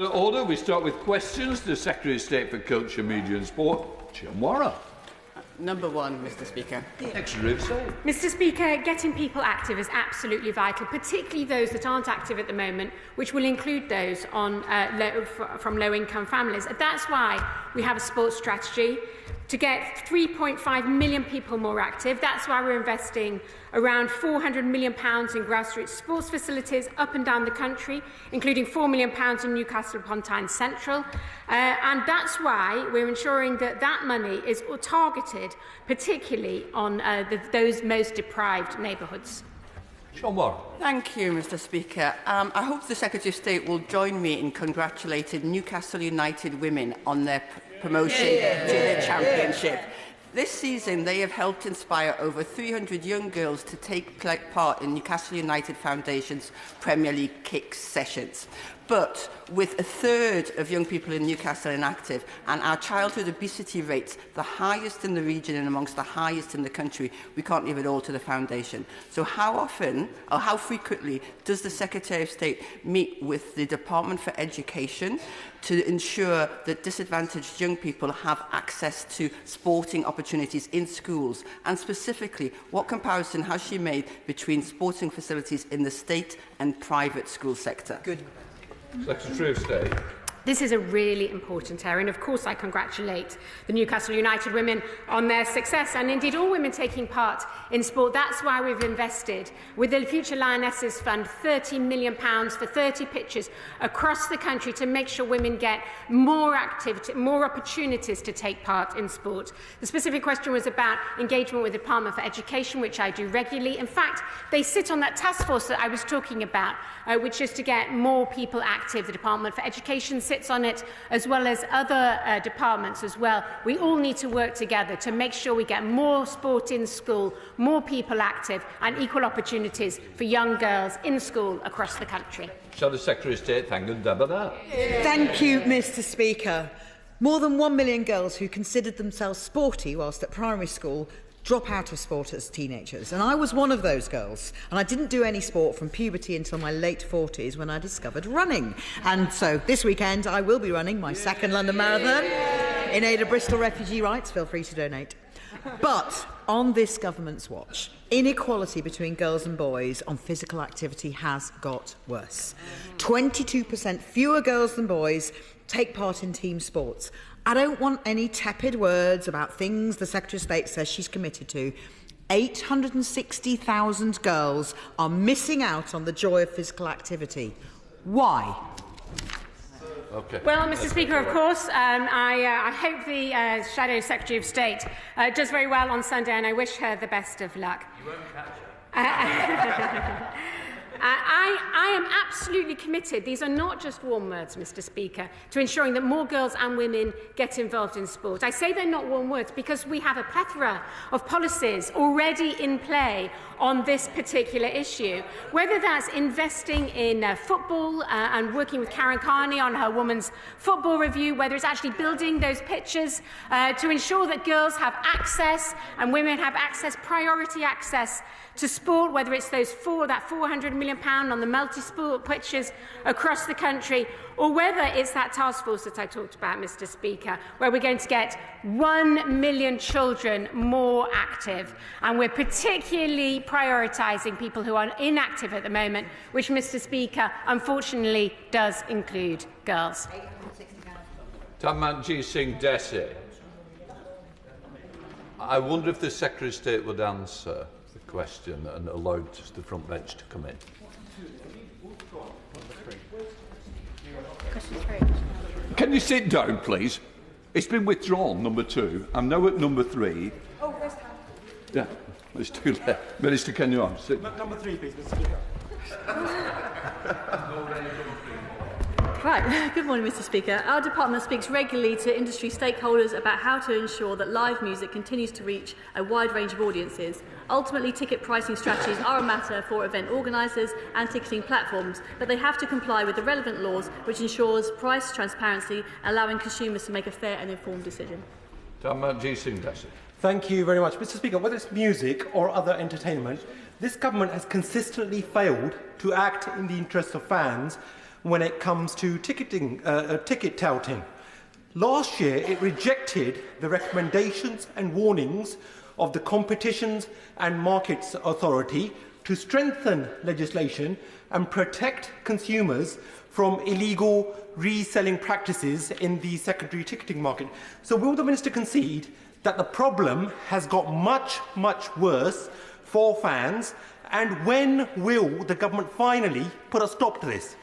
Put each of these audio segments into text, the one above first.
Order, we start with questions. The Secretary of State for Culture, Media and Sport, Onwurah. Number one, Mr. Speaker. Secretary of State. Mr. Speaker, getting people active is absolutely vital, particularly those that aren't active at the moment, which will include those on, from low-income families. That's why we have a sports strategy to get 3.5 million people more active. That's why we're investing around £400 million in grassroots sports facilities up and down the country, including £4 million in Newcastle upon Tyne Central. And that's why we're ensuring that that money is targeted particularly on those most deprived neighbourhoods. Thank you, Mr. Speaker. I hope the Secretary of State will join me in congratulating Newcastle United women on their promotion to the championship. This season, they have helped inspire over 300 young girls to take part in Newcastle United Foundation's Premier League kick sessions. But with a third of young people in Newcastle inactive and our childhood obesity rates the highest in the region and amongst the highest in the country, we can't leave it all to the foundation. So how often or how frequently does the Secretary of State meet with the Department for Education to ensure that disadvantaged young people have access to sporting opportunities in schools? And specifically, what comparison has she made between sporting facilities in the state and private school sector? Good. Secretary of State. This is a really important area, and of course I congratulate the Newcastle United women on their success, and indeed all women taking part in sport. That's why we've invested, with the Future Lionesses Fund, £30 million for 30 pitches across the country to make sure women get more activity, more opportunities to take part in sport. The specific question was about engagement with the Department for Education, which I do regularly. In fact, they sit on that task force that I was talking about, which is to get more people active. The Department for Education sits on it, as well as other departments as well. We all need to work together to make sure we get more sport in school, more people active, and equal opportunities for young girls in school across the country. Shall the Secretary of State thank Debbonaire? Thank you, Mr. Speaker. More than 1 million girls who considered themselves sporty whilst at primary school drop out of sport as teenagers, and I was one of those girls, and I didn't do any sport from puberty until my late 40s when I discovered running. And so this weekend I will be running my second London Marathon in aid of Bristol refugee rights. Feel free to donate. But on this government's watch, inequality between girls and boys on physical activity has got worse. 22% fewer girls than boys take part in team sports. I don't want any tepid words about things the Secretary of State says she's committed to. 860,000 girls are missing out on the joy of physical activity. Why? Okay. Well, Mr. Speaker, of course, I hope the Shadow Secretary of State does very well on Sunday, and I wish her the best of luck. You won't catch her. I am absolutely committed, these are not just warm words, Mr. Speaker, to ensuring that more girls and women get involved in sport. I say they're not warm words because we have a plethora of policies already in play on this particular issue, whether that's investing in football and working with Karen Carney on her women's football review, whether it's actually building those pitches to ensure that girls have access and women have access, priority access to sport, whether it's that £400 million on the multi-sport pitches across the country, or whether it's that task force that I talked about, Mr. Speaker, where we're going to get 1 million children more active. And we're particularly prioritising people who are inactive at the moment, which, Mr. Speaker, unfortunately does include girls. Tanmanjeet Singh Dhesi. I wonder if the Secretary of State would answer the question and allow just the front bench to come in. Can you sit down, please? It's been withdrawn, number 2. I'm now at number 3. Oh, where's that? Yeah, it's too late. Minister, can you answer? Number 3, please, Mr. Speaker. Right. Good morning, Mr. Speaker. Our department speaks regularly to industry stakeholders about how to ensure that live music continues to reach a wide range of audiences. Ultimately, ticket pricing strategies are a matter for event organisers and ticketing platforms, but they have to comply with the relevant laws, which ensures price transparency, allowing consumers to make a fair and informed decision. Tanmanjeet Singh Dhesi. Thank you very much. Mr. Speaker, whether it's music or other entertainment, this government has consistently failed to act in the interests of fans when it comes to ticket touting. Last year, it rejected the recommendations and warnings of the Competitions and Markets Authority to strengthen legislation and protect consumers from illegal reselling practices in the secondary ticketing market. So will the Minister concede that the problem has got much, much worse for fans, and when will the government finally put a stop to this?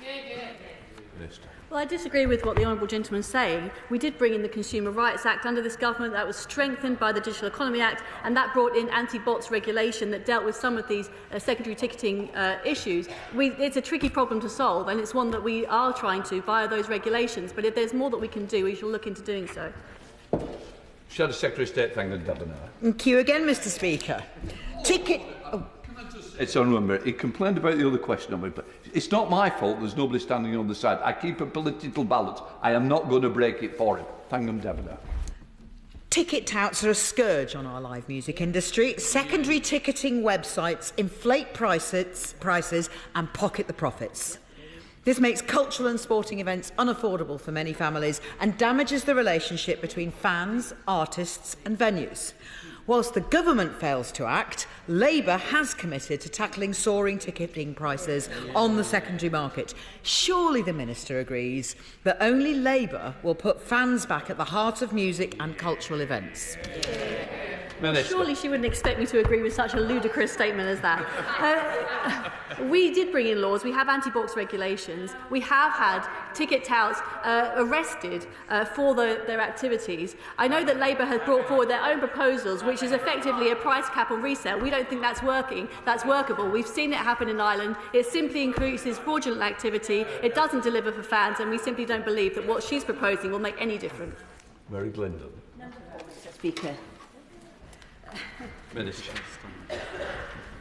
Minister. Well, I disagree with what the Honourable Gentleman is saying. We did bring in the Consumer Rights Act under this government. That was strengthened by the Digital Economy Act, and that brought in anti-bots regulation that dealt with some of these secondary ticketing issues. It's a tricky problem to solve, and it's one that we are trying to via those regulations. But if there's more that we can do, we shall look into doing so. Shadow Secretary of State Thangam, Debbonaire. Thank you again, Mr. Speaker. It's unremembered. He complained about the other question of it, but it's not my fault there's nobody standing on the side. I keep a political balance. I am not going to break it for him. Thangam Debbonaire. Ticket touts are a scourge on our live music industry. Secondary ticketing websites inflate prices and pocket the profits. This makes cultural and sporting events unaffordable for many families and damages the relationship between fans, artists and venues. Whilst the government fails to act, Labour has committed to tackling soaring ticketing prices on the secondary market. Surely the Minister agrees that only Labour will put fans back at the heart of music and cultural events. Minister. Surely she wouldn't expect me to agree with such a ludicrous statement as that. We did bring in laws. We have anti-box regulations. We have had ticket touts arrested for their activities. I know that Labour has brought forward their own proposals, which is effectively a price cap on resale. We don't think that's workable. We've seen it happen in Ireland. It simply increases fraudulent activity. It doesn't deliver for fans, and we simply don't believe that what she's proposing will make any difference. Mary Glindon. Speaker. Minister.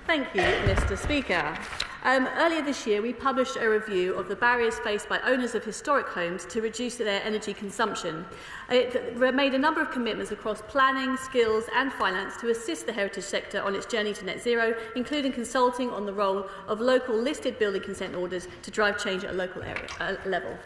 Thank you, Mr. Speaker. Earlier this year, we published a review of the barriers faced by owners of historic homes to reduce their energy consumption. It made a number of commitments across planning, skills and finance to assist the heritage sector on its journey to net zero, including consulting on the role of local listed building consent orders to drive change at a local level.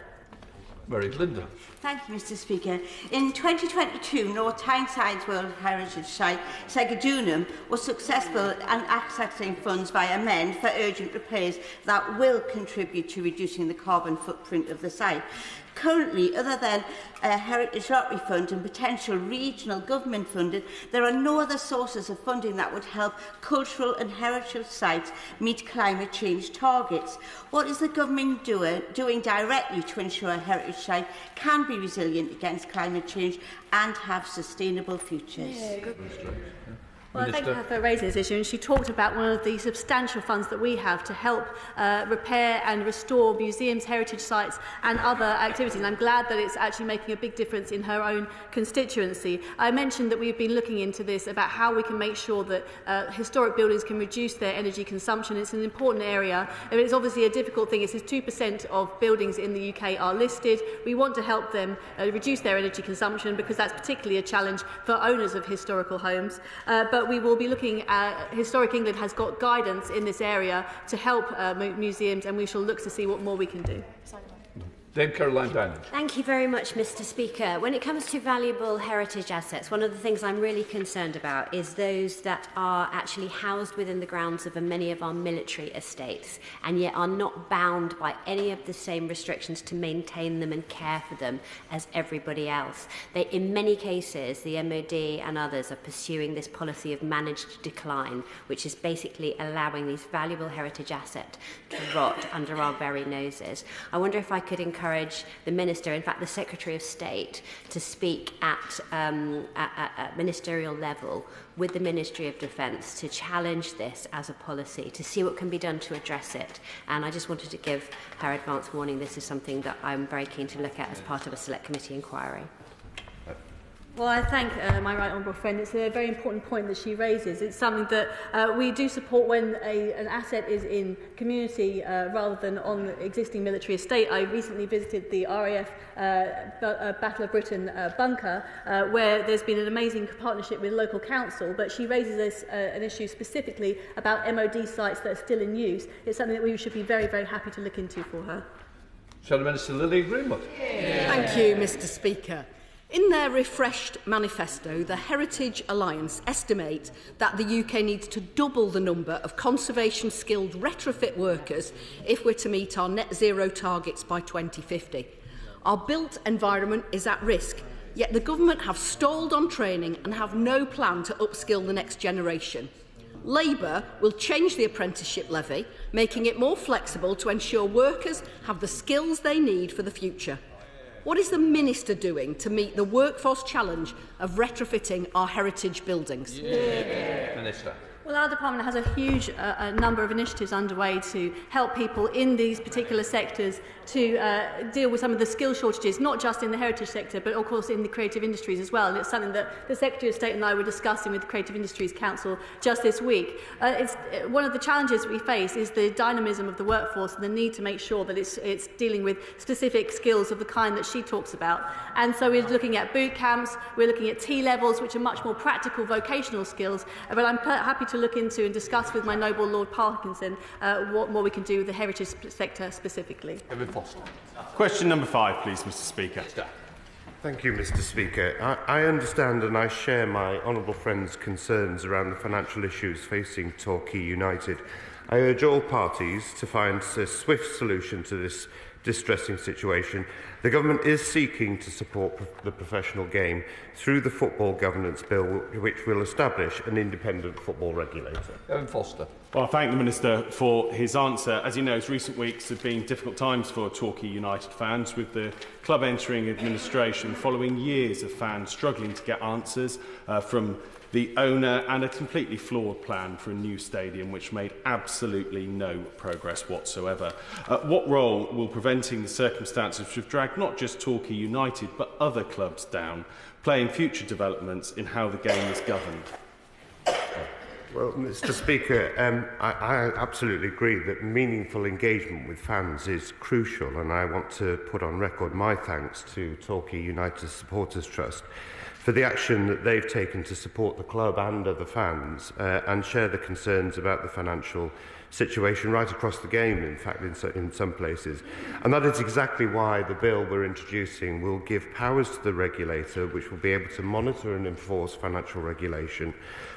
Mary Glindon. Thank you, Mr. Speaker. In 2022, North Tyneside's World Heritage Site, Segedunum, was successful in accessing funds via MEND for urgent repairs that will contribute to reducing the carbon footprint of the site. Currently, other than a Heritage Lottery Fund and potential regional government funding, there are no other sources of funding that would help cultural and heritage sites meet climate change targets. What is the government doing directly to ensure a heritage site can be resilient against climate change and have sustainable futures? Well, I thank her for raising this issue, and she talked about one of the substantial funds that we have to help repair and restore museums, heritage sites and other activities, and I'm glad that it's actually making a big difference in her own constituency. I mentioned that we've been looking into this about how we can make sure that historic buildings can reduce their energy consumption. It's an important area. It's obviously a difficult thing. It's 2% of buildings in the UK are listed. We want to help them reduce their energy consumption because that's particularly a challenge for owners of historical homes. But we will be looking at Historic England has got guidance in this area to help museums, and we shall look to see what more we can do. Dame Caroline Diamond. Thank you very much, Mr. Speaker. When it comes to valuable heritage assets, one of the things I'm really concerned about is those that are actually housed within the grounds of many of our military estates and yet are not bound by any of the same restrictions to maintain them and care for them as everybody else. In many cases, the MOD and others are pursuing this policy of managed decline, which is basically allowing these valuable heritage assets to rot under our very noses. I wonder if I could encourage the Minister, in fact the Secretary of State, to speak at ministerial level with the Ministry of Defence to challenge this as a policy, to see what can be done to address it. And I just wanted to give her advance warning. This is something that I'm very keen to look at as part of a Select Committee inquiry. Well, I thank my right honourable friend. It's a very important point that she raises. It's something that we do support when an asset is in community rather than on the existing military estate. I recently visited the RAF Battle of Britain bunker, where there's been an amazing partnership with local council, but she raises an issue specifically about MOD sites that are still in use. It's something that we should be very, very happy to look into for her. Shadow Minister Lily Greenwood. Thank you, Mr Speaker. In their refreshed manifesto, the Heritage Alliance estimate that the UK needs to double the number of conservation-skilled retrofit workers if we're to meet our net zero targets by 2050. Our built environment is at risk, yet the government have stalled on training and have no plan to upskill the next generation. Labour will change the apprenticeship levy, making it more flexible to ensure workers have the skills they need for the future. What is the Minister doing to meet the workforce challenge of retrofitting our heritage buildings? Minister. Well, our department has a huge number of initiatives underway to help people in these particular sectors to deal with some of the skill shortages, not just in the heritage sector, but of course in the creative industries as well. And it's something that the Secretary of State and I were discussing with the Creative Industries Council just this week. One of the challenges we face is the dynamism of the workforce and the need to make sure that it's dealing with specific skills of the kind that she talks about. And so we're looking at boot camps, we're looking at T-levels, which are much more practical vocational skills, but I'm happy to look into and discuss with my noble Lord Parkinson what more we can do with the heritage sector specifically. Question number 5, please, Mr Speaker. Thank you, Mr Speaker. I understand and I share my honourable friend's concerns around the financial issues facing Torquay United. I urge all parties to find a swift solution to this distressing situation. The government is seeking to support the professional game through the Football Governance Bill, which will establish an independent football regulator. Evan Foster. Well, I thank the Minister for his answer. As he knows, recent weeks have been difficult times for Torquay United fans, with the club entering administration following years of fans struggling to get answers from the owner and a completely flawed plan for a new stadium which made absolutely no progress whatsoever. What role will preventing the circumstances which have dragged not just Torquay United but other clubs down play in future developments in how the game is governed? Well, Mr Speaker, I absolutely agree that meaningful engagement with fans is crucial, and I want to put on record my thanks to Torquay United Supporters Trust for the action that they've taken to support the club and other fans and share the concerns about the financial situation right across the game, in fact, in some places. And that is exactly why the bill we're introducing will give powers to the regulator, which will be able to monitor and enforce financial regulation,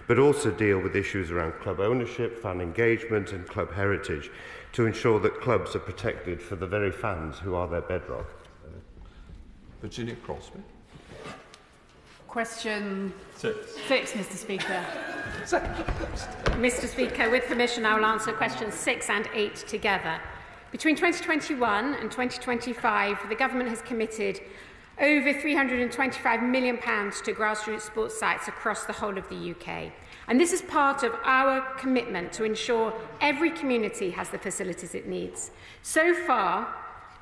but also deal with issues around club ownership, fan engagement and club heritage to ensure that clubs are protected for the very fans who are their bedrock. Virginia Crosby. Question 6, Mr Speaker. Mr Speaker, with permission, I will answer questions 6 and 8 together. Between 2021 and 2025, the Government has committed over £325 million to grassroots sports sites across the whole of the UK. And this is part of our commitment to ensure every community has the facilities it needs. So far,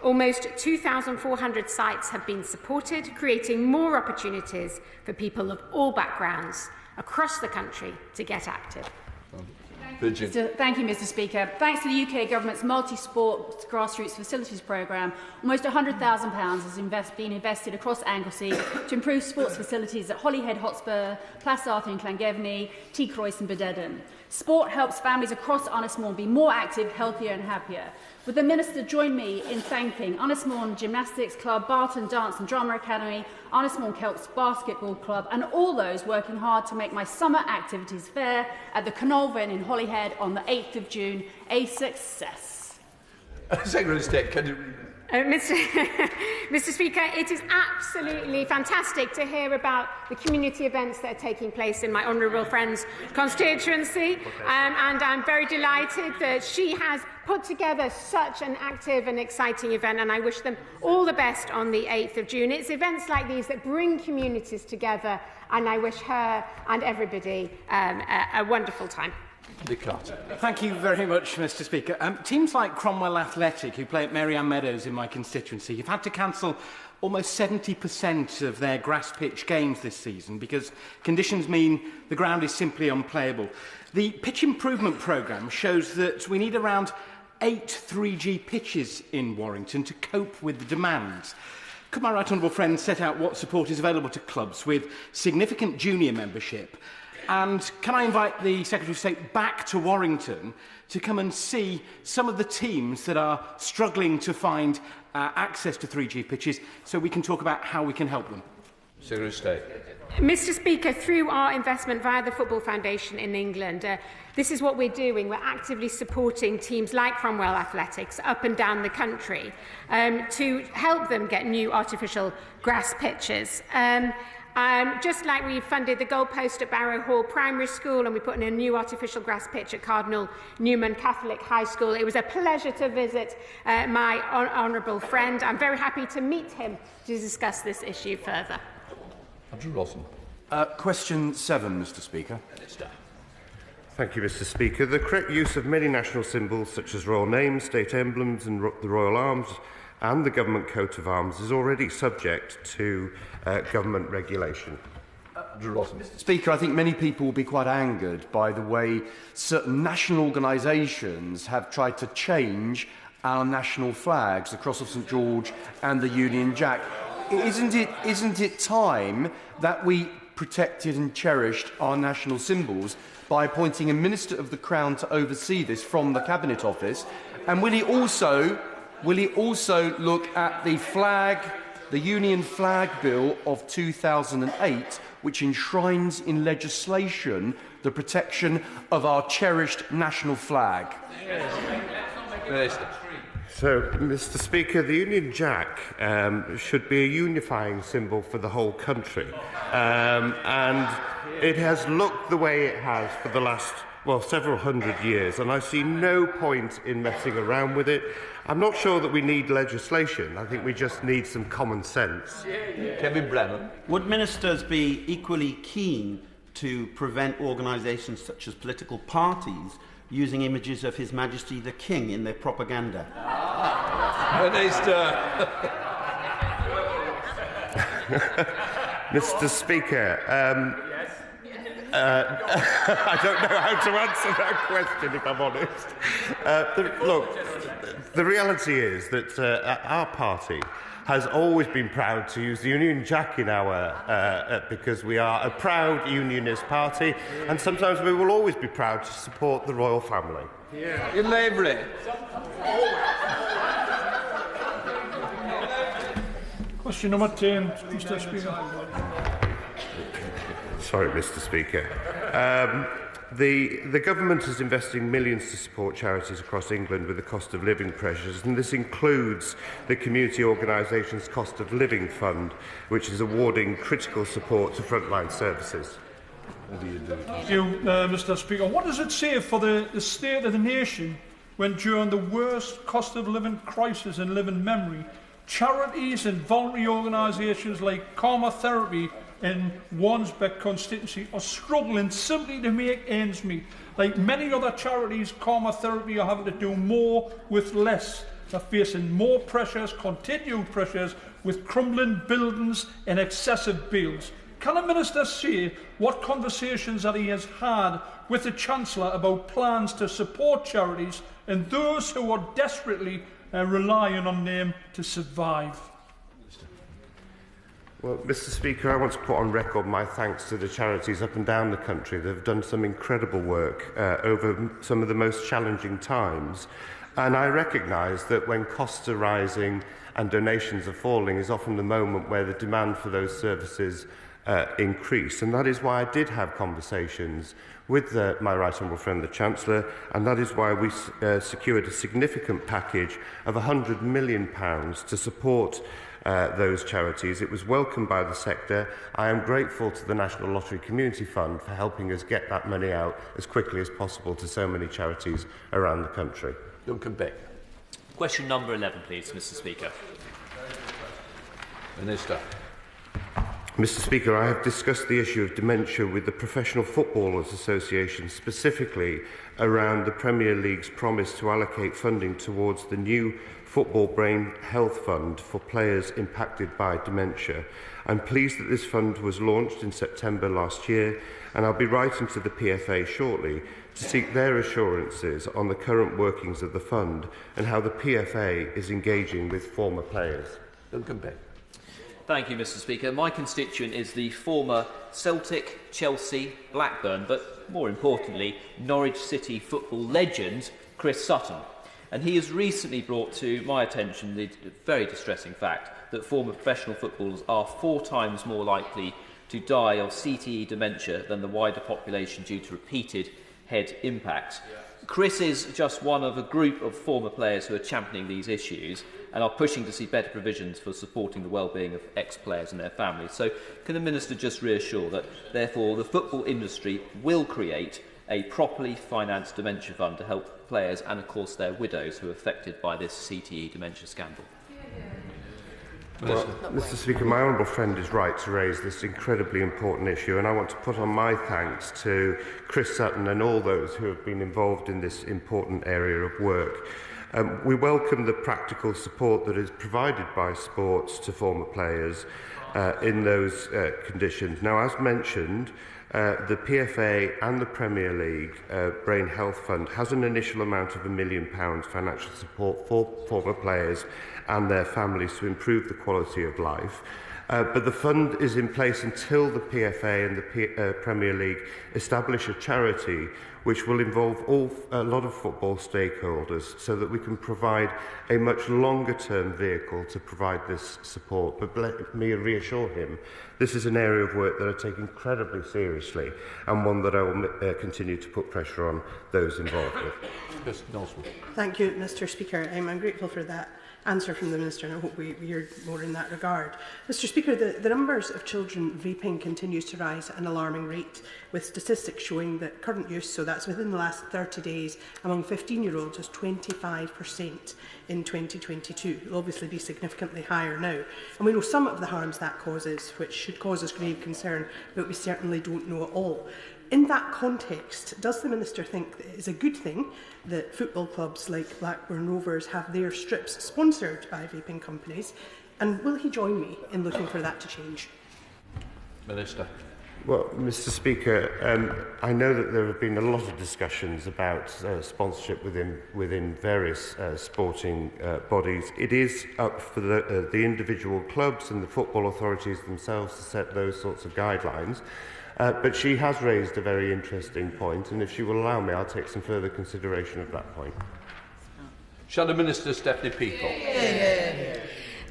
almost 2,400 sites have been supported, creating more opportunities for people of all backgrounds across the country to get active. Thank you, Mr Speaker. Thanks to the UK Government's multi-sport grassroots facilities programme, almost £100,000 has been invested across Anglesey to improve sports facilities at Holyhead Hotspur, Plas Arthur in Llangefni, T Croes and Bededden. Sport helps families across Ynys Môn be more active, healthier and happier. Would the Minister join me in thanking Ynys Môn Gymnastics Club, Barton Dance and Drama Academy, Ynys Môn Celts Basketball Club and all those working hard to make my summer activities fair at the Canolfan in Holyhead on the 8th of June a success? Secretary of State, can you... Mr Speaker, it is absolutely fantastic to hear about the community events that are taking place in my honourable friend's constituency, and I'm very delighted that she has put together such an active and exciting event, and I wish them all the best on the 8th of June. It's events like these that bring communities together, and I wish her and everybody a wonderful time. Thank you very much, Mr Speaker. Teams like Cromwell Athletic, who play at Maryanne Meadows in my constituency, have had to cancel almost 70% of their grass pitch games this season because conditions mean the ground is simply unplayable. The pitch improvement programme shows that we need around 8 3G pitches in Warrington to cope with the demands. Could my right honourable friend set out what support is available to clubs with significant junior membership And can I invite the Secretary of State back to Warrington to come and see some of the teams that are struggling to find access to 3G pitches so we can talk about how we can help them? Secretary of State. Mr. Speaker, through our investment via the Football Foundation in England, this is what we're doing. We're actively supporting teams like Cromwell Athletics up and down the country to help them get new artificial grass pitches. Just like we funded the goalpost at Barrow Hall Primary School and we put in a new artificial grass pitch at Cardinal Newman Catholic High School. It was a pleasure to visit my honourable friend. I'm very happy to meet him to discuss this issue further. Andrew Rossen. Question 7, Mr. Speaker. Thank you, Mr. Speaker. The correct use of many national symbols, such as royal names, state emblems and the royal arms and the government coat of arms, is already subject to government regulation. Mr. Speaker, I think many people will be quite angered by the way certain national organisations have tried to change our national flags, the Cross of St George and the Union Jack. Isn't it time that we protected and cherished our national symbols by appointing a Minister of the Crown to oversee this from the Cabinet Office? And will he also look at the flag, the Union Flag Bill of 2008, which enshrines in legislation the protection of our cherished national flag? So, Mr. Speaker, the Union Jack should be a unifying symbol for the whole country. And it has looked the way it has for the last, several hundred years, and I see no point in messing around with it. I'm not sure that we need legislation. I think we just need some common sense. Kevin Brennan. Would ministers be equally keen to prevent organisations such as political parties using images of His Majesty the King in their propaganda? Minister. Mr. Speaker, I don't know how to answer that question, if I'm honest. Look, the reality is that our party has always been proud to use the Union Jack in our because we are a proud unionist party, and sometimes we will always be proud to support the royal family. In Lavery. Question number 10, Mr. Speaker. Sorry, Mr. Speaker. The government is investing millions to support charities across England with the cost of living pressures, and this includes the Community Organisations Cost of Living Fund, which is awarding critical support to frontline services. Thank you, Mr. Speaker. What does it say for the state of the nation when, during the worst cost of living crisis in living memory, charities and voluntary organisations like Karma Therapy in Wansbeck constituency are struggling simply to make ends meet? Like many other charities, Karma Therapy are having to do more with less. They're facing more pressures, continued pressures, with crumbling buildings and excessive bills. Can the Minister say what conversations that he has had with the Chancellor about plans to support charities and those who are desperately relying on them to survive? Well, Mr. Speaker, I want to put on record my thanks to the charities up and down the country. They've done some incredible work over some of the most challenging times. And I recognise that when costs are rising and donations are falling is often the moment where the demand for those services increase. And that is why I did have conversations with my right honourable friend, the Chancellor, and that is why we secured a significant package of £100 million to support those charities. It was welcomed by the sector. I am grateful to the National Lottery Community Fund for helping us get that money out as quickly as possible to so many charities around the country. Duncan Beck. Question number 11, please, Mr. Speaker. Minister. Mr. Speaker, I have discussed the issue of dementia with the Professional Footballers Association, specifically around the Premier League's promise to allocate funding towards the new Football Brain Health Fund for players impacted by dementia. I'm pleased that this fund was launched in September last year, and I'll be writing to the PFA shortly to seek their assurances on the current workings of the fund and how the PFA is engaging with former players. Duncan Beck. Thank you, Mr. Speaker. My constituent is the former Celtic, Chelsea, Blackburn, but more importantly, Norwich City football legend, Chris Sutton. And he has recently brought to my attention the very distressing fact that former professional footballers are 4 times more likely to die of CTE dementia than the wider population due to repeated head impacts. Chris is just one of a group of former players who are championing these issues and are pushing to see better provisions for supporting the well-being of ex-players and their families. So can the Minister just reassure that, therefore, the football industry will create a properly financed dementia fund to help players and, of course, their widows who are affected by this CTE dementia scandal? Well, Mr. Speaker, my honourable friend is right to raise this incredibly important issue, and I want to put on my thanks to Chris Sutton and all those who have been involved in this important area of work. We welcome the practical support that is provided by sports to former players in those conditions. Now, as mentioned, the PFA and the Premier League Brain Health Fund has an initial amount of £1 million financial support for former players and their families to improve the quality of life. But the fund is in place until the PFA and the Premier League establish a charity which will involve a lot of football stakeholders so that we can provide a much longer-term vehicle to provide this support. But let me reassure him, this is an area of work that I take incredibly seriously and one that I will continue to put pressure on those involved with. Thank you, Mr. Speaker. I'm grateful for that answer from the Minister, and I hope we hear more in that regard. Mr. Speaker, the numbers of children vaping continues to rise at an alarming rate, with statistics showing that current use, so that's within the last 30 days, among 15-year-olds is 25% in 2022. It will obviously be significantly higher now. And we know some of the harms that causes, which should cause us grave concern, but we certainly don't know it all. In that context, does the Minister think that it is a good thing that football clubs like Blackburn Rovers have their strips sponsored by vaping companies? And will he join me in looking for that to change? Minister. Well, Mr. Speaker, I know that there have been a lot of discussions about sponsorship within various sporting bodies. It is up for the individual clubs and the football authorities themselves to set those sorts of guidelines. But she has raised a very interesting point, and if she will allow me, I'll take some further consideration of that point. Shadow Minister Stephanie Peacock.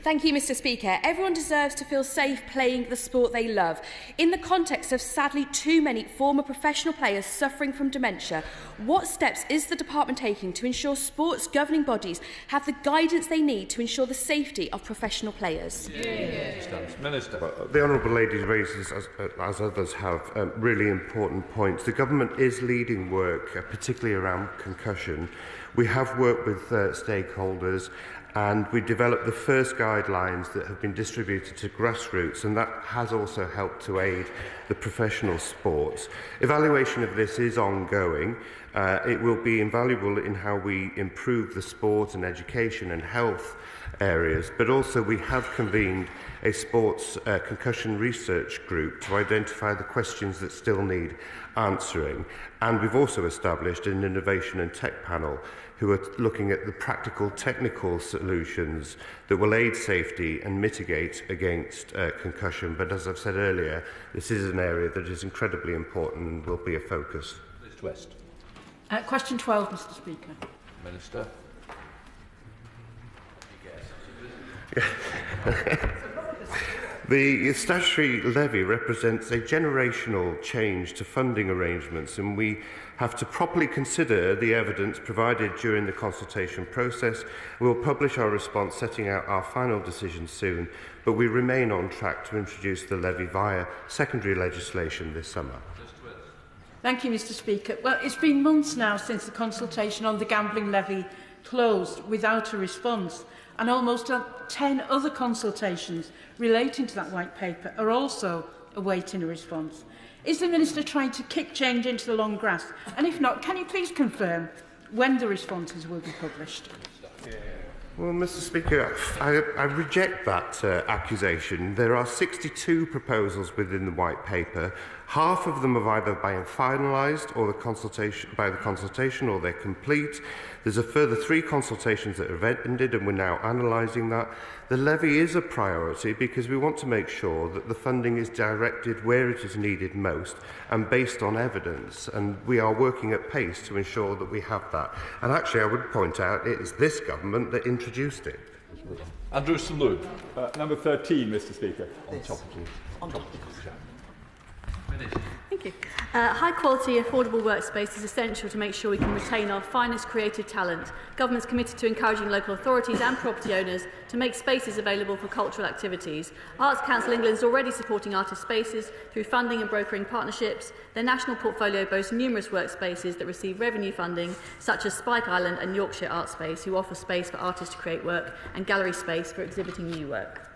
Thank you, Mr. Speaker. Everyone deserves to feel safe playing the sport they love. In the context of sadly too many former professional players suffering from dementia, what steps is the department taking to ensure sports governing bodies have the guidance they need to ensure the safety of professional players? Minister. Well, the Honourable Lady raises, as others have, really important points. The government is leading work, particularly around concussion. We have worked with stakeholders, and we developed the first guidelines that have been distributed to grassroots, and that has also helped to aid the professional sports. Evaluation of this is ongoing. It will be invaluable in how we improve the sport and education and health areas, but also we have convened a sports concussion research group to identify the questions that still need answering, and we've also established an innovation and tech panel who are looking at the practical technical solutions that will aid safety and mitigate against concussion. But as I've said earlier, this is an area that is incredibly important and will be a focus. Mr. West. Question 12, Mr. Speaker. Minister. The statutory levy represents a generational change to funding arrangements, and we have to properly consider the evidence provided during the consultation process. We will publish our response setting out our final decision soon, but we remain on track to introduce the levy via secondary legislation this summer. Thank you, Mr. Speaker. Well, it's been months now since the consultation on the gambling levy closed without a response, and almost 10 other consultations relating to that white paper are also awaiting a response. Is the Minister trying to kick change into the long grass? And if not, can you please confirm when the responses will be published? Well, Mr. Speaker, I reject that accusation. There are 62 proposals within the white paper. Half of them have either been finalised or by the consultation or they're complete. There's a further 3 consultations that have ended and we're now analysing that. The levy is a priority because we want to make sure that the funding is directed where it is needed most and based on evidence, and we are working at pace to ensure that we have that. And actually I would point out it is this government that introduced it. Andrew Slough. Number 13, Mr Speaker. On top of you. Thank you. High-quality, affordable workspace is essential to make sure we can retain our finest creative talent. Government's committed to encouraging local authorities and property owners to make spaces available for cultural activities. Arts Council England is already supporting artist spaces through funding and brokering partnerships. Their national portfolio boasts numerous workspaces that receive revenue funding, such as Spike Island and Yorkshire Art Space, who offer space for artists to create work, and gallery space for exhibiting new work.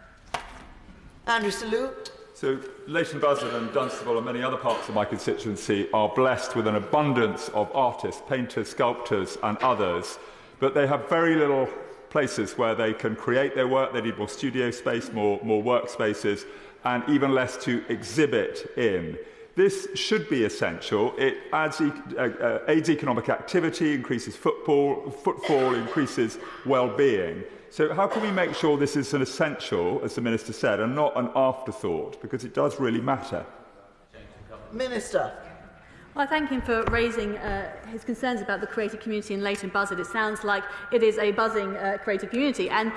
Andrew Slough. So, Leighton Buzzard and Dunstable and many other parts of my constituency are blessed with an abundance of artists, painters, sculptors and others, but they have very little places where they can create their work. They need more studio space, more workspaces, and even less to exhibit in. This should be essential. It aids economic activity, increases footfall, increases well-being. So how can we make sure this is an essential, as the Minister said, and not an afterthought, because it does really matter? Minister. Well, I thank him for raising his concerns about the creative community in Leighton Buzzard. It sounds like it is a buzzing creative community. And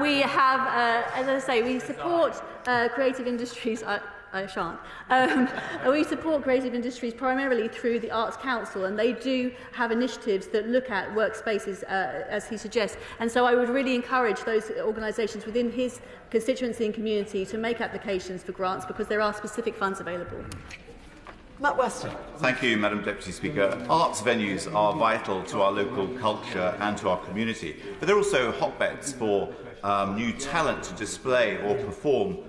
we have, as I say, we support creative industries. I shan't. We support creative industries primarily through the Arts Council, and they do have initiatives that look at workspaces, as he suggests. And so I would really encourage those organisations within his constituency and community to make applications for grants, because there are specific funds available. Matt Weston. Thank you, Madam Deputy Speaker. Arts venues are vital to our local culture and to our community, but they're also hotbeds for new talent to display or perform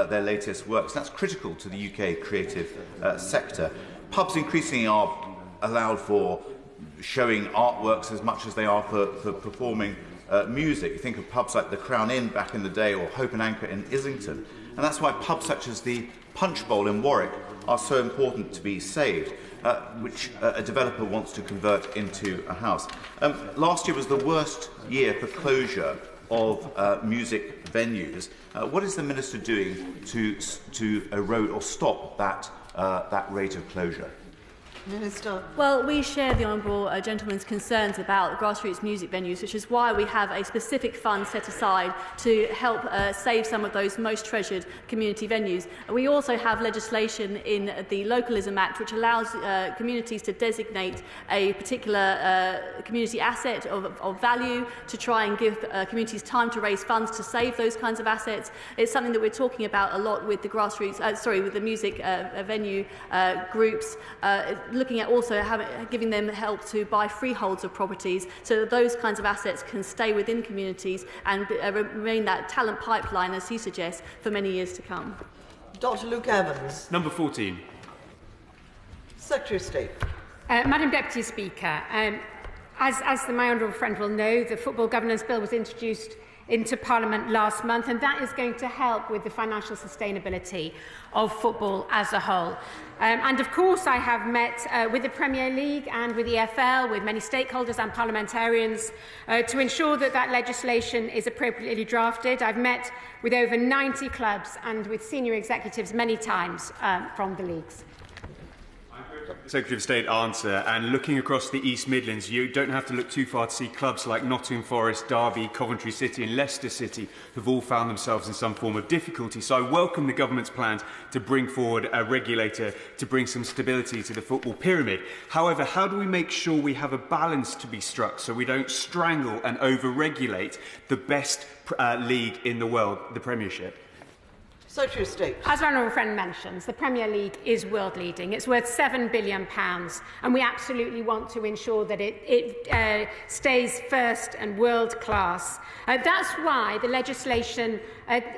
their latest works. That's critical to the UK creative sector. Pubs increasingly are allowed for showing artworks as much as they are for performing music. You think of pubs like the Crown Inn back in the day, or Hope and Anchor in Islington. And that's why pubs such as the Punch Bowl in Warwick are so important to be saved, which a developer wants to convert into a house. Last year was the worst year for closure of music venues. What is the Minister doing to erode or stop that rate of closure? Minister. Well, we share the Honourable Gentleman's concerns about grassroots music venues, which is why we have a specific fund set aside to help save some of those most treasured community venues. We also have legislation in the Localism Act which allows communities to designate a particular community asset of value to try and give communities time to raise funds to save those kinds of assets. It's something that we're talking about a lot with the grassroots, with the music venue groups, looking at also giving them help to buy freeholds of properties so that those kinds of assets can stay within communities and remain that talent pipeline, as he suggests, for many years to come. Dr. Luke Evans. Number 14. Secretary of State. Madam Deputy Speaker, as my honourable friend will know, the Football Governance Bill was introduced into Parliament last month, and that is going to help with the financial sustainability of football as a whole. And of course I have met with the Premier League and with the EFL, with many stakeholders and parliamentarians to ensure that that legislation is appropriately drafted. I've met with over 90 clubs and with senior executives many times from the leagues. Secretary of State answer, and looking across the East Midlands, you don't have to look too far to see clubs like Nottingham Forest, Derby, Coventry City and Leicester City who've all found themselves in some form of difficulty. So I welcome the government's plans to bring forward a regulator to bring some stability to the football pyramid. However, how do we make sure we have a balance to be struck so we don't strangle and over-regulate the best league in the world, the Premiership? Secretary of State. As our honourable friend mentions, the Premier League is world-leading. It's worth £7 billion, and we absolutely want to ensure that it stays first and world-class. That's why the legislation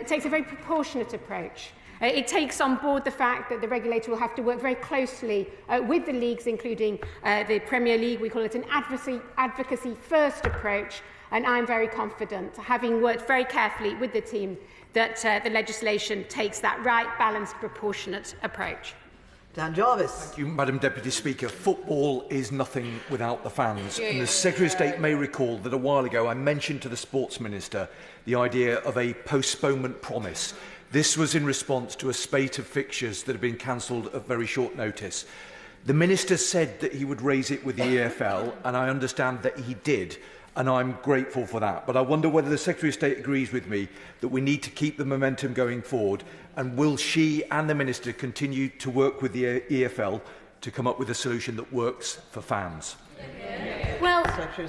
takes a very proportionate approach. It takes on board the fact that the regulator will have to work very closely with the leagues, including the Premier League. We call it an advocacy-first approach, and I'm very confident, having worked very carefully with the team, that the legislation takes that right, balanced, proportionate approach. Dan Jarvis. Thank you, Madam Deputy Speaker. Football is nothing without the fans. And the Secretary of State may recall that a while ago I mentioned to the Sports Minister the idea of a postponement promise. This was in response to a spate of fixtures that had been cancelled at very short notice. The Minister said that he would raise it with the EFL, and I understand that he did, and I'm grateful for that. But I wonder whether the Secretary of State agrees with me that we need to keep the momentum going forward, and will she and the Minister continue to work with the EFL to come up with a solution that works for fans? Well,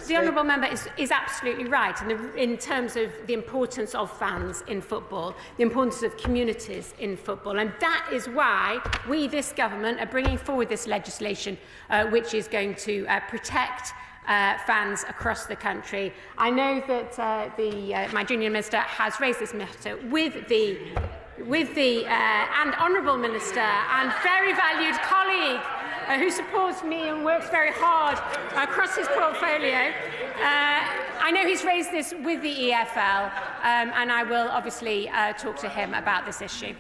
the honourable member is absolutely right in terms of the importance of fans in football, the importance of communities in football, and that is why we, this government, are bringing forward this legislation which is going to protect fans across the country. I know that my junior minister has raised this matter with the and honourable minister and very valued colleague who supports me and works very hard across his portfolio. I know he's raised this with the EFL, and I will obviously talk to him about this issue.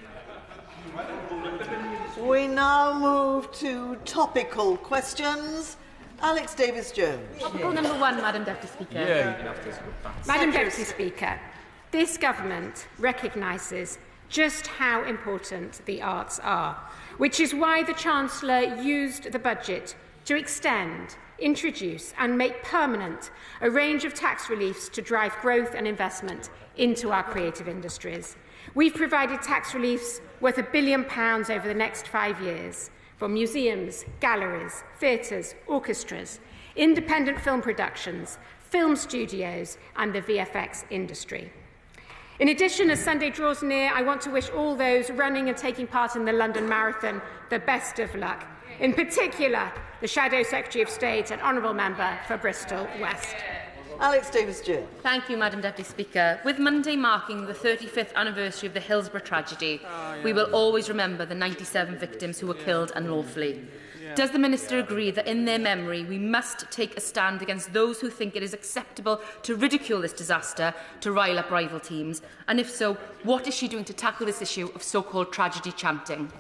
We now move to topical questions. Alex Davis-Jones. Topical number 1, Madam Deputy Speaker. Madam Deputy Speaker, this government recognises just how important the arts are, which is why the Chancellor used the budget to extend, introduce and make permanent a range of tax reliefs to drive growth and investment into our creative industries. We've provided tax reliefs worth £1 billion over the next 5 years for museums, galleries, theatres, orchestras, independent film productions, film studios and the VFX industry. In addition, as Sunday draws near, I want to wish all those running and taking part in the London Marathon the best of luck, in particular the Shadow Secretary of State and Honourable Member for Bristol West. Alex Davis-Jones. Thank you, Madam Deputy Speaker. With Monday marking the 35th anniversary of the Hillsborough tragedy, we will always remember the 97 victims who were killed unlawfully. Does the Minister agree that in their memory we must take a stand against those who think it is acceptable to ridicule this disaster to rile up rival teams? And if so, what is she doing to tackle this issue of so-called tragedy chanting?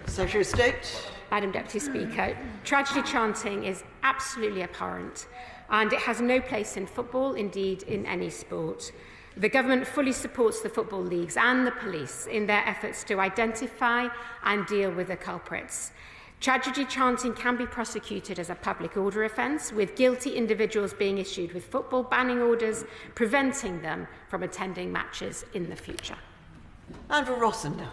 Secretary of State. Madam Deputy Speaker, tragedy chanting is absolutely abhorrent and it has no place in football, indeed in any sport. The government fully supports the football leagues and the police in their efforts to identify and deal with the culprits. Tragedy chanting can be prosecuted as a public order offence, with guilty individuals being issued with football banning orders, preventing them from attending matches in the future. Andrew Rossender.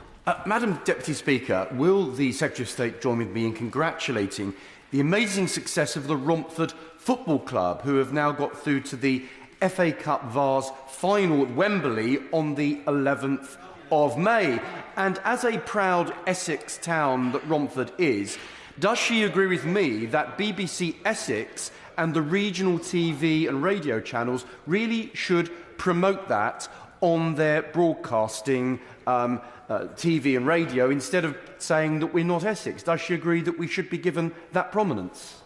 Madam Deputy Speaker, will the Secretary of State join with me in congratulating the amazing success of the Romford Football Club, who have now got through to the FA Cup Vase final at Wembley on the 11th of May. And as a proud Essex town that Romford is, does she agree with me that BBC Essex and the regional TV and radio channels really should promote that on their broadcasting TV and radio instead of saying that we're not Essex? Does she agree that we should be given that prominence?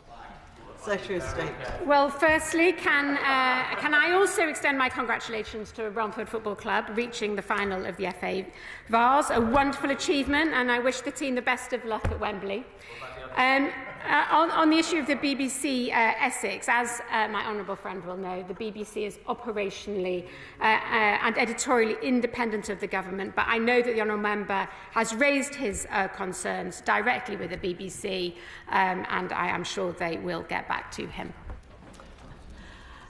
Secretary of State. Well, firstly, can I also extend my congratulations to Romford Football Club reaching the final of the FA Vase, a wonderful achievement, and I wish the team the best of luck at Wembley. On the issue of the BBC Essex, as my honourable friend will know, the BBC is operationally and editorially independent of the government, but I know that the honourable member has raised his concerns directly with the BBC, and I am sure they will get back to him.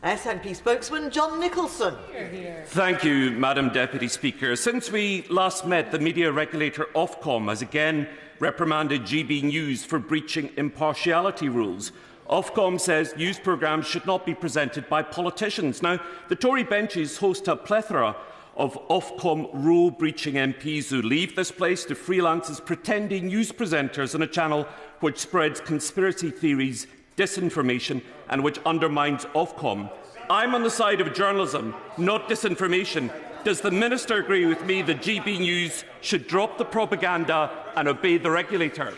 SNP spokesman John Nicholson. Thank you, Madam Deputy Speaker. Since we last met, the media regulator Ofcom has again reprimanded GB News for breaching impartiality rules. Ofcom says news programmes should not be presented by politicians. Now, the Tory benches host a plethora of Ofcom rule-breaching MPs who leave this place to freelance as pretending news presenters on a channel which spreads conspiracy theories, disinformation and which undermines Ofcom. I'm on the side of journalism, not disinformation. Does the Minister agree with me that GB News should drop the propaganda and obey the regulator?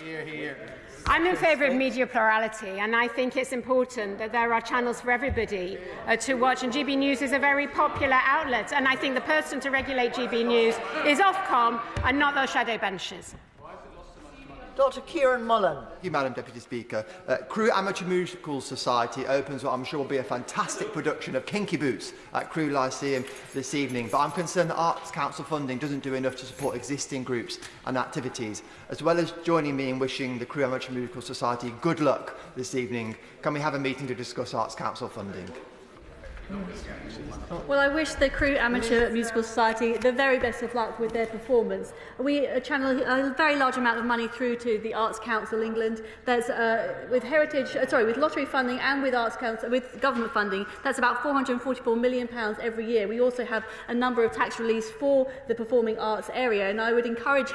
I'm in favour of media plurality, and I think it's important that there are channels for everybody to watch, and GB News is a very popular outlet, and I think the person to regulate GB News is Ofcom and not those shadow benches. Dr Kieran Mullen. Thank you, Madam Deputy Speaker. Crewe Amateur Musical Society opens what I'm sure will be a fantastic production of Kinky Boots at Crewe Lyceum this evening, but I'm concerned that Arts Council funding doesn't do enough to support existing groups and activities. As well as joining me in wishing the Crewe Amateur Musical Society good luck this evening, can we have a meeting to discuss Arts Council funding? Well, I wish the Crewe Amateur Musical Society the very best of luck with their performance. We channel a very large amount of money through to the Arts Council England. There's with lottery funding and with Arts Council, with government funding, that's about £444 million every year. We also have a number of tax reliefs for the performing arts area, and I would encourage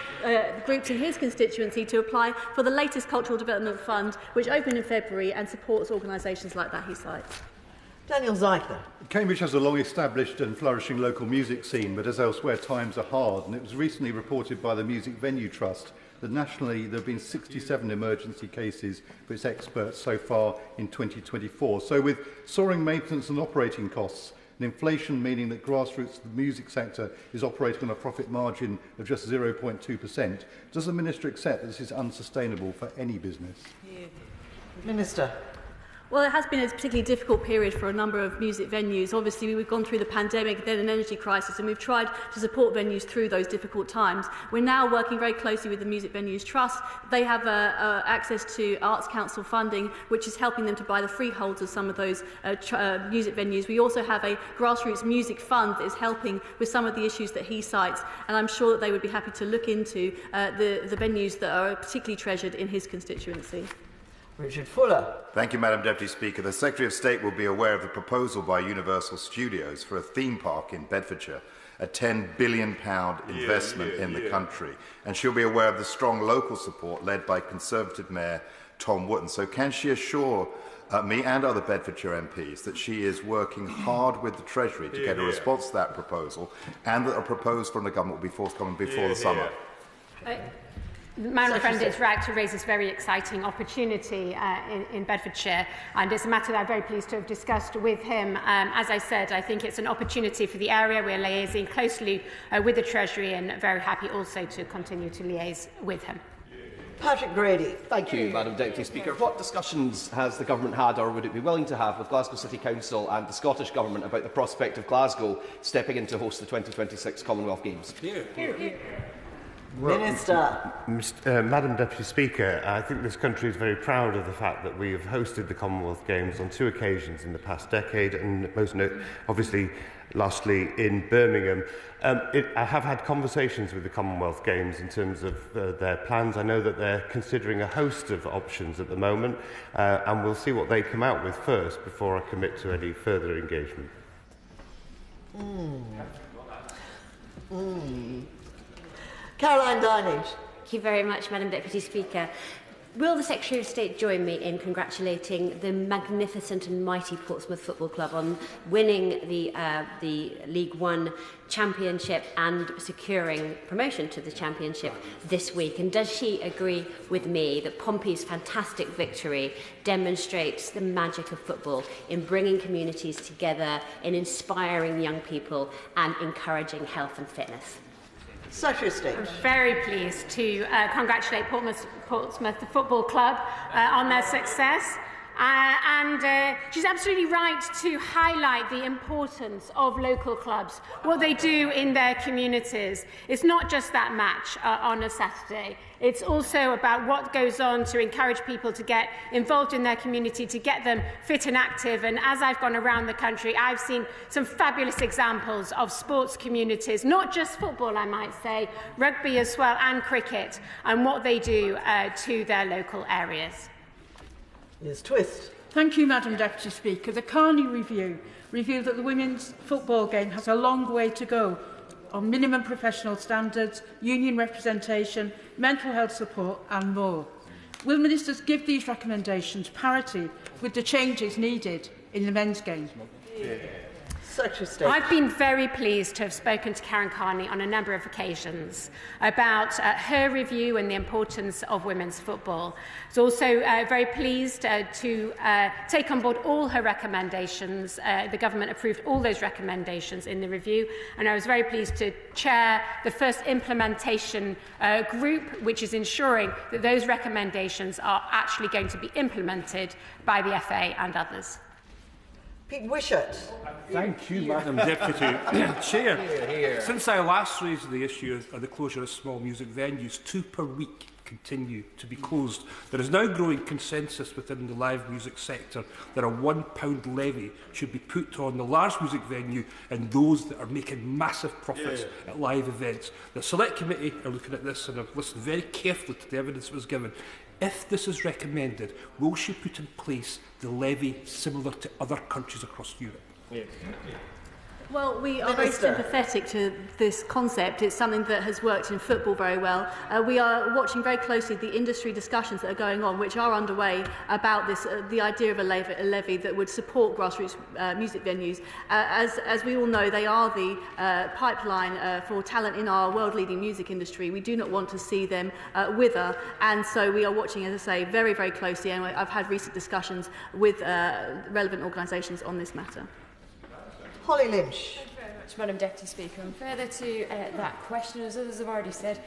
groups in his constituency to apply for the latest Cultural Development Fund, which opened in February and supports organisations like that he cites. Daniel Zeichler. Cambridge has a long-established and flourishing local music scene, but as elsewhere, times are hard, and it was recently reported by the Music Venue Trust that nationally there have been 67 emergency cases for its experts so far in 2024. So with soaring maintenance and operating costs, and inflation meaning that grassroots the music sector is operating on a profit margin of just 0.2%, does the Minister accept that this is unsustainable for any business? Minister. Well, it has been a particularly difficult period for a number of music venues. Obviously, we've gone through the pandemic, then an energy crisis, and we've tried to support venues through those difficult times. We're now working very closely with the Music Venues Trust. They have access to Arts Council funding, which is helping them to buy the freeholds of some of those music venues. We also have a grassroots music fund that is helping with some of the issues that he cites, and I'm sure that they would be happy to look into the venues that are particularly treasured in his constituency. Richard Fuller. Thank you, Madam Deputy Speaker. The Secretary of State will be aware of the proposal by Universal Studios for a theme park in Bedfordshire, a £10 billion investment in the country. And she'll be aware of the strong local support led by Conservative Mayor Tom Wootton. So can she assure me and other Bedfordshire MPs that she is working hard with the Treasury to get a response to that proposal, and that a proposal from the government will be forthcoming before the summer? My friend is right to raise this very exciting opportunity in Bedfordshire, and it's a matter that I'm very pleased to have discussed with him. As I said, I think it's an opportunity for the area. We're liaising closely with the Treasury, and very happy also to continue to liaise with him. Patrick Grady. Thank you, Madam Deputy Speaker. What discussions has the Government had, or would it be willing to have, with Glasgow City Council and the Scottish Government about the prospect of Glasgow stepping in to host the 2026 Commonwealth Games? Well, Minister. Madam Deputy Speaker, I think this country is very proud of the fact that we have hosted the Commonwealth Games on 2 occasions in the past decade, and obviously, lastly, in Birmingham. I have had conversations with the Commonwealth Games in terms of their plans. I know that they're considering a host of options at the moment, and we'll see what they come out with first before I commit to any further engagement. Caroline Dinage. Thank you very much, Madam Deputy Speaker. Will the Secretary of State join me in congratulating the magnificent and mighty Portsmouth Football Club on winning the League One Championship and securing promotion to the Championship this week? And does she agree with me that Pompey's fantastic victory demonstrates the magic of football in bringing communities together, in inspiring young people and encouraging health and fitness? Secretary of State. I'm very pleased to congratulate Portsmouth Football Club on their success. She's absolutely right to highlight the importance of local clubs, what they do in their communities. It's not just that match on a Saturday. It's also about what goes on to encourage people to get involved in their community, to get them fit and active. And as I've gone around the country, I've seen some fabulous examples of sports communities, not just football, I might say, rugby as well, and cricket, and what they do to their local areas. Ms Twist. Thank you, Madam Deputy Speaker. The Carney Review revealed that the women's football game has a long way to go on minimum professional standards, union representation, mental health support and more. Will ministers give these recommendations parity with the changes needed in the men's game? Secretary of State. I've been very pleased to have spoken to Karen Carney on a number of occasions about her review and the importance of women's football. I was also very pleased to take on board all her recommendations. The government approved all those recommendations in the review, and I was very pleased to chair the first implementation group, which is ensuring that those recommendations are actually going to be implemented by the FA and others. Pete Wishart. Thank you, Madam Deputy Chair. Since I last raised the issue of the closure of small music venues, 2 per week continue to be closed. There is now growing consensus within the live music sector that a £1 levy should be put on the large music venue and those that are making massive profits at live events. The Select Committee are looking at this and have listened very carefully to the evidence that was given. If this is recommended, will she put in place the levy similar to other countries across Europe? Well, we are very sympathetic to this concept. It's something that has worked in football very well. We are watching very closely the industry discussions that are going on, which are underway about this, the idea of a levy that would support grassroots music venues. As we all know, they are the pipeline for talent in our world-leading music industry. We do not want to see them wither, and so we are watching, as I say, very, very closely, and I've had recent discussions with relevant organisations on this matter. Holly Lynch. Thank you very much, Madam Deputy Speaker. And further to that question, as others have already said,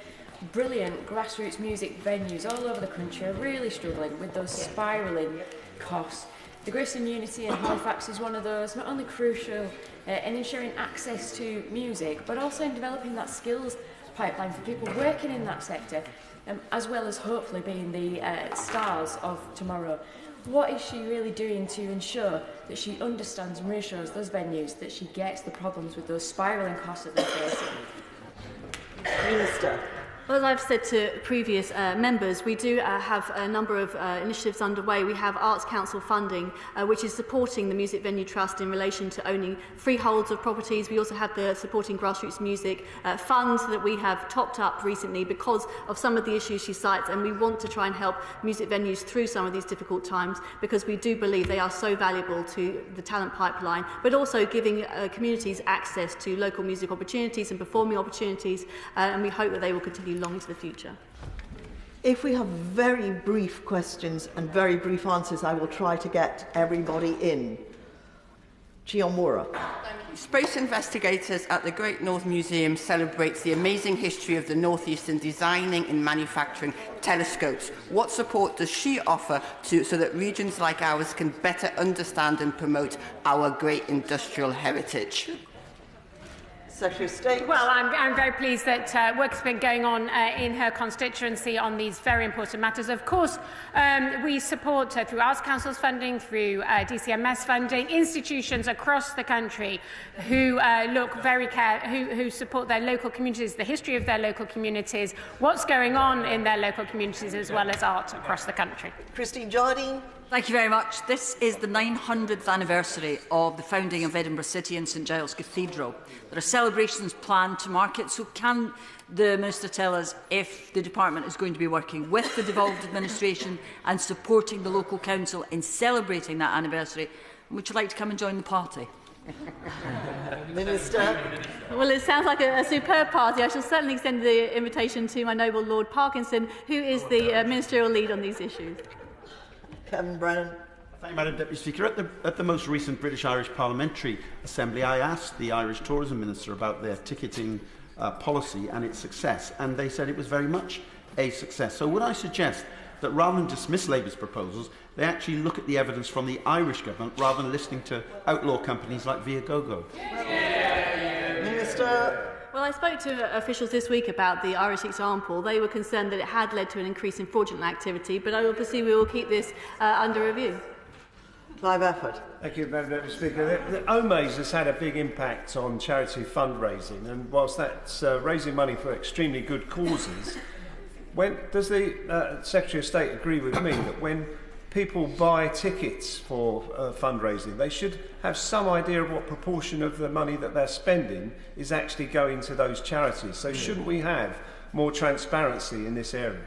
brilliant grassroots music venues all over the country are really struggling with those spiralling costs. The Grayson Unity in Halifax is one of those, not only crucial in ensuring access to music, but also in developing that skills pipeline for people working in that sector, as well as hopefully being the stars of tomorrow. What is she really doing to ensure that she understands and reassures those venues that she gets the problems with those spiralling costs that they're facing? Minister. Well, as I've said to previous members, we do have a number of initiatives underway. We have Arts Council funding, which is supporting the Music Venue Trust in relation to owning freeholds of properties. We also have the Supporting Grassroots Music fund that we have topped up recently because of some of the issues she cites, and we want to try and help music venues through some of these difficult times because we do believe they are so valuable to the talent pipeline, but also giving communities access to local music opportunities and performing opportunities, and we hope that they will continue long into the future. If we have very brief questions and very brief answers, I will try to get everybody in. Onwurah. Space investigators at the Great North Museum celebrates the amazing history of the North-East in designing and manufacturing telescopes. What support does she offer so that regions like ours can better understand and promote our great industrial heritage? Secretary of State. Well, I'm very pleased that work has been going on in her constituency on these very important matters. Of course, we support through Arts Council's funding, through DCMS funding, institutions across the country who who support their local communities, the history of their local communities, what's going on in their local communities, as well as art across the country. Christine Jardine. Thank you very much. This is the 900th anniversary of the founding of Edinburgh City and St Giles Cathedral. There are celebrations planned to mark it, so can the Minister tell us if the Department is going to be working with the devolved administration and supporting the local council in celebrating that anniversary? And would you like to come and join the party? Minister. Well, it sounds like a superb party. I shall certainly extend the invitation to my noble Lord Parkinson, who is the ministerial lead on these issues. Kevin Brennan. Thank you, Madam Deputy Speaker. At the most recent British-Irish Parliamentary Assembly, I asked the Irish Tourism Minister about their ticketing policy and its success, and they said it was very much a success. So would I suggest that rather than dismiss Labour's proposals, they actually look at the evidence from the Irish government rather than listening to outlaw companies like Viagogo? Minister. Well, I spoke to officials this week about the Irish example. They were concerned that it had led to an increase in fraudulent activity, but obviously we will keep this under review. Clive Efford. Thank you, Madam Deputy Speaker. The OMAs has had a big impact on charity fundraising, and whilst that's raising money for extremely good causes, does the Secretary of State agree with me that when people buy tickets for fundraising, they should have some idea of what proportion of the money that they're spending is actually going to those charities? So shouldn't we have more transparency in this area.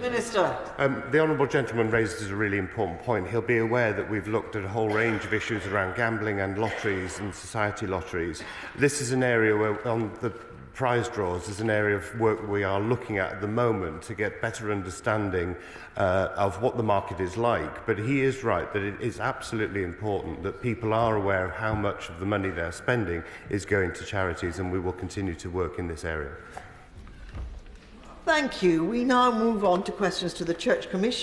Minister. The honourable gentleman raises a really important point. He'll be aware that we've looked at a whole range of issues around gambling and lotteries and society lotteries. This is an area where, on the prize draws, is an area of work we are looking at the moment to get better understanding of what the market is like. But he is right that it is absolutely important that people are aware of how much of the money they're spending is going to charities, and we will continue to work in this area. Thank you. We now move on to questions to the Church Commission.